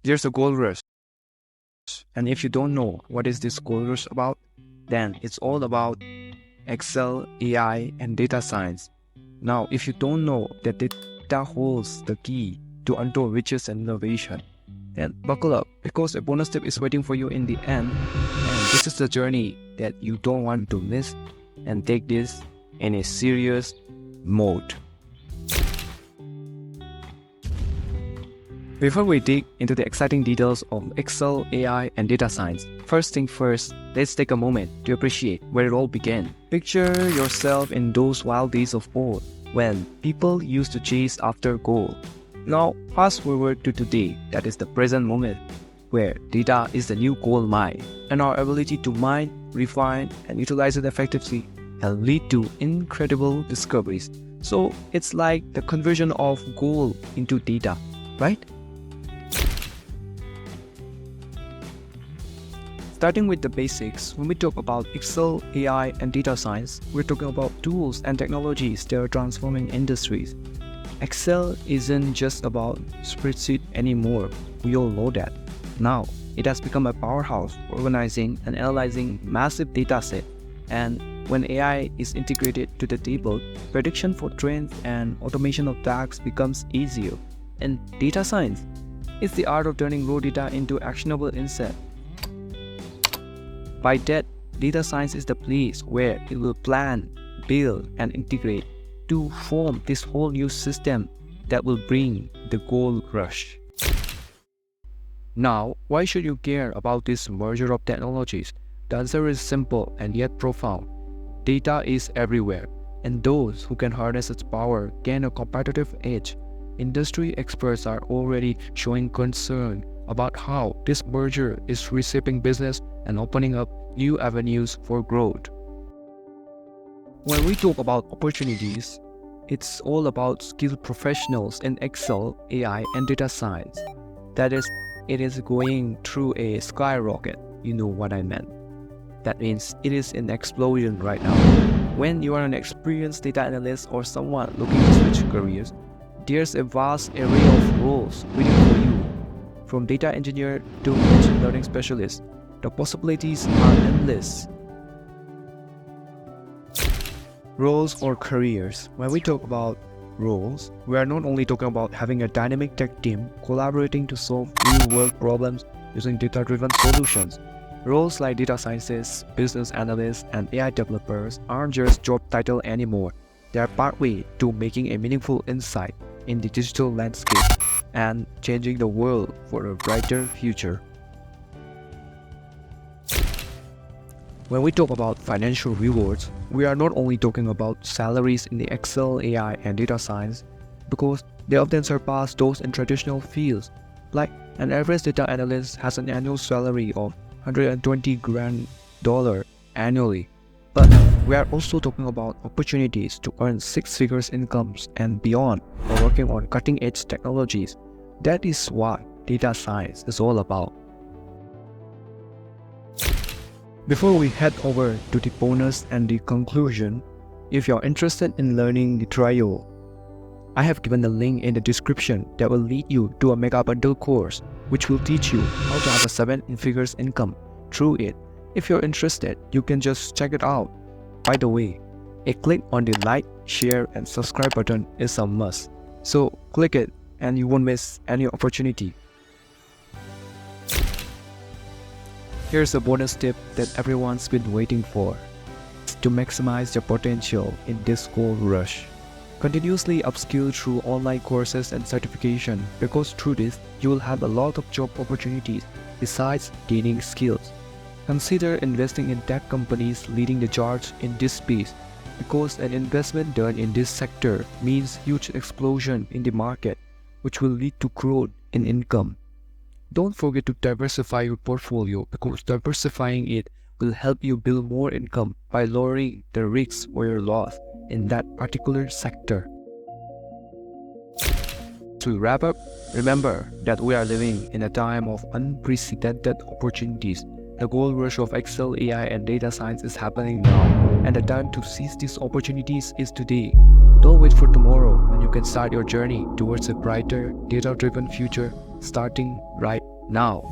There's a gold rush. And if you don't know what is this gold rush about, then it's all about Excel, AI, and data science. Now, if you don't know that data holds the key to untold riches and innovation, then buckle up because a bonus tip is waiting for you in the end. And this is the journey that you don't want to miss, and take this in a serious mode. Before we dig into the exciting details of Excel, AI, and data science, first thing first, let's take a moment to appreciate where it all began. Picture yourself in those wild days of old, when people used to chase after gold. Now, fast forward to today, that is the present moment, where data is the new gold mine, and our ability to mine, refine, and utilize it effectively can lead to incredible discoveries. So, it's like the conversion of gold into data, right? Starting with the basics, when we talk about Excel, AI, and data science, we're talking about tools and technologies that are transforming industries. Excel isn't just about spreadsheet anymore, we all know that. Now, it has become a powerhouse for organizing and analyzing massive data sets. And when AI is integrated to the table, prediction for trends and automation of tasks becomes easier. And data science is the art of turning raw data into actionable insight. By that, data science is the place where it will plan, build, and integrate to form this whole new system that will bring the gold rush. Now, why should you care about this merger of technologies? The answer is simple and yet profound. Data is everywhere, and those who can harness its power gain a competitive edge. Industry experts are already showing concern about how this merger is reshaping business and opening up new avenues for growth. When we talk about opportunities, it's all about skilled professionals in Excel, AI, and data science. That is, it is going through a skyrocket. You know what I meant. That means it is in explosion right now. When you are an experienced data analyst or someone looking to switch careers, there's a vast array of roles waiting for you. From data engineer to machine learning specialist, the possibilities are endless. Roles or careers. When we talk about roles, we are not only talking about having a dynamic tech team collaborating to solve real-world problems using data-driven solutions. Roles like data scientists, business analysts, and AI developers aren't just job title anymore. They are pathway to making a meaningful insight in the digital landscape and changing the world for a brighter future. When we talk about financial rewards, we are not only talking about salaries in the Excel, AI, and data science, because they often surpass those in traditional fields. Like an average data analyst has an annual salary of $120,000 annually. But we are also talking about opportunities to earn six-figure incomes and beyond while working on cutting-edge technologies. That is what data science is all about. Before we head over to the bonus and the conclusion, if you're interested in learning the trio, I have given a link in the description that will lead you to a mega bundle course which will teach you how to have a seven-figure income through it. If you're interested, you can just check it out. By the way, a click on the like, share, and subscribe button is a must. So click it and you won't miss any opportunity. Here's a bonus tip that everyone's been waiting for. To maximize your potential in this gold rush. Continuously upskill through online courses and certification, because through this, you will have a lot of job opportunities besides gaining skills. Consider investing in tech companies leading the charge in this space, because an investment done in this sector means huge explosion in the market, which will lead to growth in income. Don't forget to diversify your portfolio, because diversifying it will help you build more income by lowering the risks or your loss in that particular sector. To wrap up, remember that we are living in a time of unprecedented opportunities. The gold rush of Excel, AI, and data science is happening now, and the time to seize these opportunities is today. Don't wait for tomorrow when you can start your journey towards a brighter, data-driven future starting right Now,